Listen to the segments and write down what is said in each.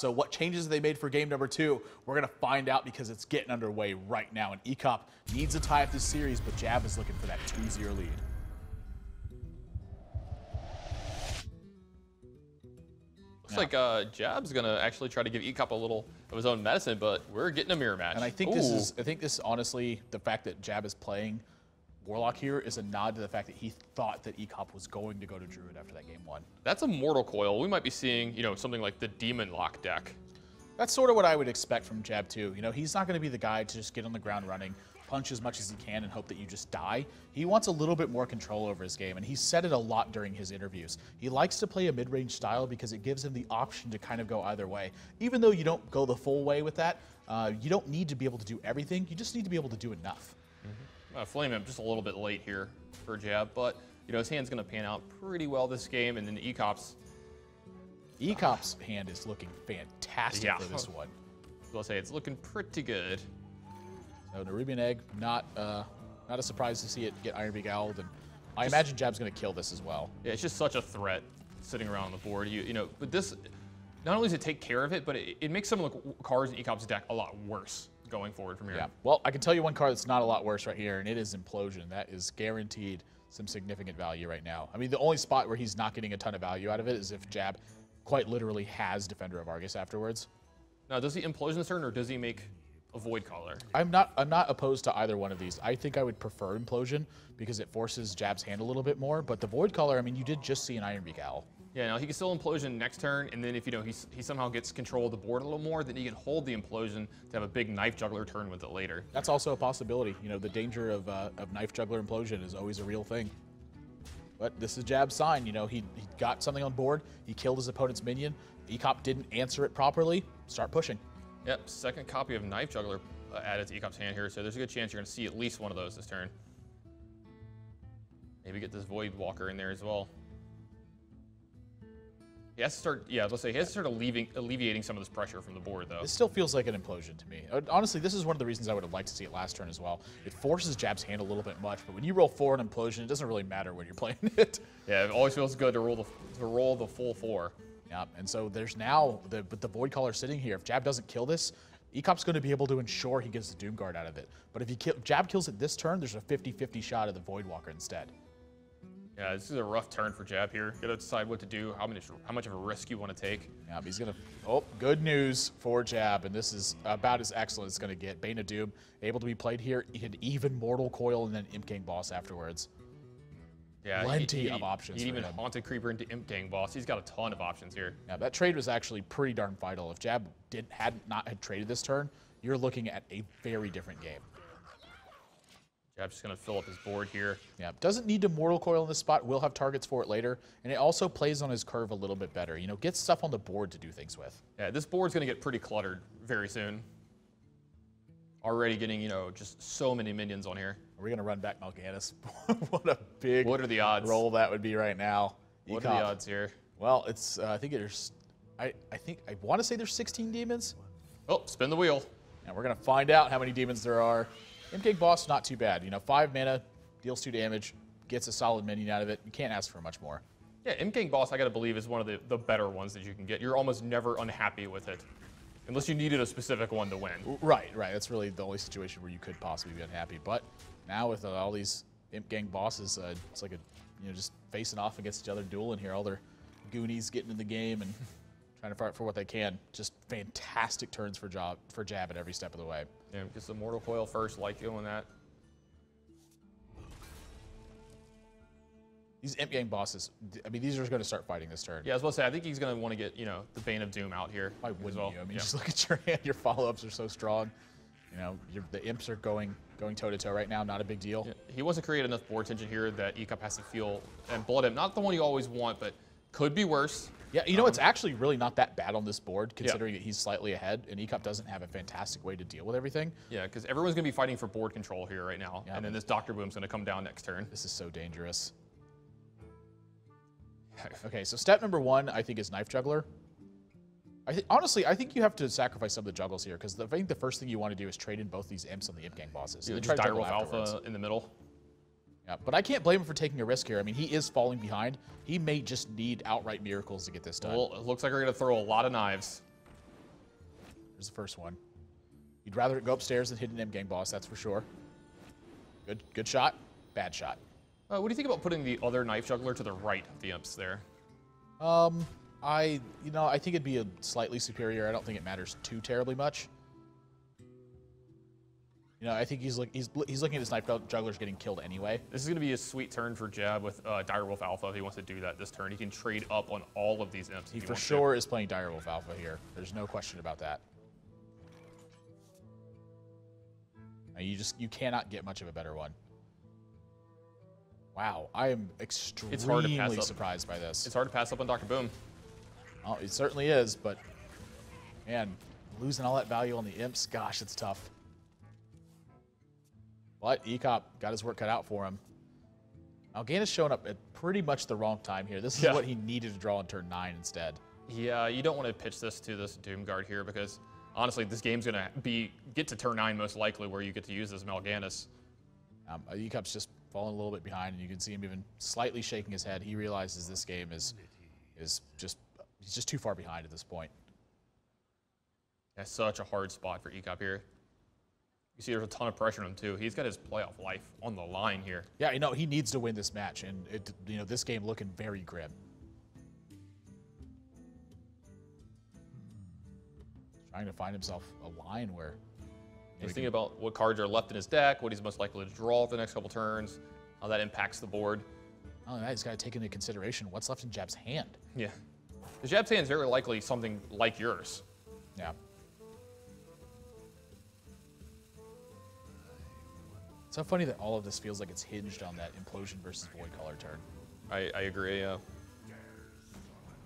So what changes they made for game number 2? We're going to find out because it's getting underway right now. And Ek0p needs to tie up this series, but JAB is looking for that 2-0 lead. Looks like JAB's gonna actually try to give Ek0p a little of his own medicine, but we're getting a mirror match. And I think this honestly, the fact that JAB is playing Warlock here is a nod to the fact that he thought that Ek0p was going to go to Druid after that game 1. That's a mortal coil. We might be seeing, something like the Demon Lock deck. That's sort of what I would expect from JAB too. He's not going to be the guy to just get on the ground running, punch as much as he can and hope that you just die. He wants a little bit more control over his game, and he said it a lot during his interviews. He likes to play a mid-range style because it gives him the option to kind of go either way. Even though you don't go the full way with that, you don't need to be able to do everything. You just need to be able to do enough. Flame him just a little bit late here for JAB, but his hand's going to pan out pretty well this game, and then Ek0p's hand is looking fantastic for this one. I'll say it's looking pretty good. So Nerubian Egg, not a surprise to see it get Iron Beak owled, and I imagine JAB's going to kill this as well. Yeah, it's just such a threat sitting around on the board. But this, not only does it take care of it, but it makes some of the cards in Ek0p's deck a lot worse going forward from here. Yeah, well, I can tell you one card that's not a lot worse right here, and it is Implosion. That is guaranteed some significant value right now. I mean, the only spot where he's not getting a ton of value out of it is if JAB quite literally has Defender of Argus afterwards. Now, does he Implosion this turn, or does he make a Void Caller? I'm not opposed to either one of these. I think I would prefer Implosion because it forces JAB's hand a little bit more, but the Void Caller, I mean, you did just see an Iron Beak Owl. Yeah, now he can still Implosion next turn, and then if he somehow gets control of the board a little more, then he can hold the Implosion to have a big Knife Juggler turn with it later. That's also a possibility. The danger of Knife Juggler Implosion is always a real thing. But this is JAB's sign. He got something on board. He killed his opponent's minion. Ek0p didn't answer it properly. Start pushing. Yep, second copy of Knife Juggler added to Ek0p's hand here, so there's a good chance you're going to see at least one of those this turn. Maybe get this Void Walker in there as well. He has to start, he has to start alleviating some of this pressure from the board, though. It still feels like an Implosion to me. Honestly, this is one of the reasons I would have liked to see it last turn as well. It forces JAB's hand a little bit much, but when you roll 4 an Implosion, it doesn't really matter when you're playing it. Yeah, it always feels good to roll the full 4. Yeah, and so there's now the Void Caller sitting here. If JAB doesn't kill this, Ek0p's going to be able to ensure he gets the Doom Guard out of it. But if JAB kills it this turn, there's a 50-50 shot of the Void Walker instead. Yeah, this is a rough turn for JAB here. You got to decide what to do, how much of a risk you want to take. Yeah, he's going to... Oh, good news for JAB, and this is about as excellent as it's going to get. Bane of Doom, able to be played here. An even Mortal Coil and then Imp Gang Boss afterwards. Yeah, plenty of options. He even Haunted Creeper into Imp Gang Boss. He's got a ton of options here. Yeah, that trade was actually pretty darn vital. If JAB had not traded this turn, you're looking at a very different game. JAB's just going to fill up his board here. Yeah, doesn't need to Mortal Coil in this spot. Will have targets for it later. And it also plays on his curve a little bit better. Gets stuff on the board to do things with. Yeah, this board's going to get pretty cluttered very soon. Already getting, just so many minions on here. Are we going to run back Mal'Ganis? What a big What are the odds? Roll that would be right now. What are the odds here? Well, it's, I think there's, I want to say there's 16 demons. Oh, spin the wheel. And we're going to find out how many demons there are. Imp Gang Boss, not too bad. 5 mana, deals 2 damage, gets a solid minion out of it. You can't ask for much more. Yeah, Imp Gang Boss, I got to believe, is one of the better ones that you can get. You're almost never unhappy with it, unless you needed a specific one to win. Right. That's really the only situation where you could possibly be unhappy. But now with all these Imp Gang Bosses, it's like just facing off against each other, dueling here. All their goonies getting in the game and trying to fight for what they can. Just fantastic turns for JAB at every step of the way. Yeah, just a Mortal Coil first, like doing that. These Imp Gang Bosses, I mean, these are going to start fighting this turn. Yeah, I was about to say, I think he's going to want to get, the Bane of Doom out here. Why wouldn't you? I mean, just look at your hand. Your follow-ups are so strong. The Imps are going toe-to-toe right now. Not a big deal. Yeah, he wants to create enough board tension here that Ek0p has to feel and Blood Imp. Not the one you always want, but could be worse. Yeah, it's actually really not that bad on this board, considering that he's slightly ahead, and Ek0p doesn't have a fantastic way to deal with everything. Yeah, because everyone's going to be fighting for board control here right now, and then this Dr. Boom's going to come down next turn. This is so dangerous. Okay, so step number 1, I think, is Knife Juggler. Honestly, I think you have to sacrifice some of the juggles here, because I think the first thing you want to do is trade in both these Imps on the Imp Gang Bosses. Yeah, just Direwolf Alpha in the middle. Yeah, but I can't blame him for taking a risk here. I mean, he is falling behind. He may just need outright miracles to get this done. Well, it looks like we're going to throw a lot of knives. There's the first one. You'd rather it go upstairs than hit an M-Gang boss, that's for sure. Good shot, bad shot. What do you think about putting the other knife juggler to the right of the imps there? I think it'd be a slightly superior. I don't think it matters too terribly much. I think he's looking at his knife jugglers getting killed anyway. This is going to be a sweet turn for Jab with Direwolf Alpha if he wants to do that this turn. He can trade up on all of these imps. He for sure is playing Direwolf Alpha here. There's no question about that. You cannot get much of a better one. Wow, I am extremely surprised by this. It's hard to pass up on Dr. Boom. Oh, it certainly is, but man, losing all that value on the imps, gosh, it's tough. But Ek0p got his work cut out for him. Mal'Ganis showing up at pretty much the wrong time here. This is what he needed to draw on turn 9 instead. Yeah, you don't want to pitch this to this Doomguard here because honestly, this game's going to get to turn 9 most likely where you get to use this Mal'Ganis. Ek0p's just falling a little bit behind, and you can see him even slightly shaking his head. He realizes this game is just he's just too far behind at this point. That's such a hard spot for Ek0p here. You see there's a ton of pressure on him too. He's got his playoff life on the line here. Yeah, he needs to win this match, and this game looking very grim. Trying to find himself a line where he's thinking about what cards are left in his deck, what he's most likely to draw for the next couple turns, how that impacts the board. Not only that, he's got to take into consideration what's left in Jab's hand. Yeah. The Jab's hand is very likely something like yours. Yeah. It's so funny that all of this feels like it's hinged on that Implosion versus Void Color turn. I agree, yeah.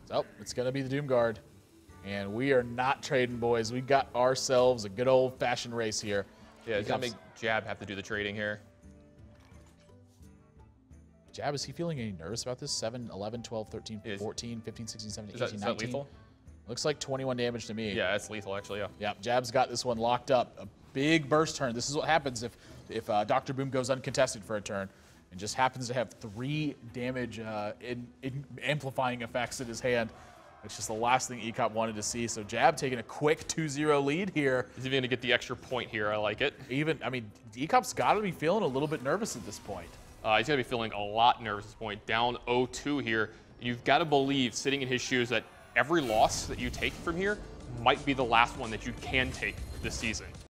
So, it's going to be the Doomguard. And we are not trading, boys. We got ourselves a good old-fashioned race here. Yeah, it's going to make Jab have to do the trading here. Jab, is he feeling any nervous about this? 7, 11, 12, 13, 14, 15, 16, 17, 18, 19? Is that lethal? Looks like 21 damage to me. Yeah, it's lethal, actually, yeah. Yeah, Jab's got this one locked up. A big burst turn. This is what happens if Dr. Boom goes uncontested for a turn and just happens to have 3 damage amplifying effects in his hand. It's just the last thing Ek0p wanted to see. So Jab taking a quick 2-0 lead here. He's even going to get the extra point here. I like it. Ek0p's got to be feeling a little bit nervous at this point. He's going to be feeling a lot nervous at this point. Down 0-2 here. You've got to believe, sitting in his shoes, that every loss that you take from here might be the last one that you can take this season.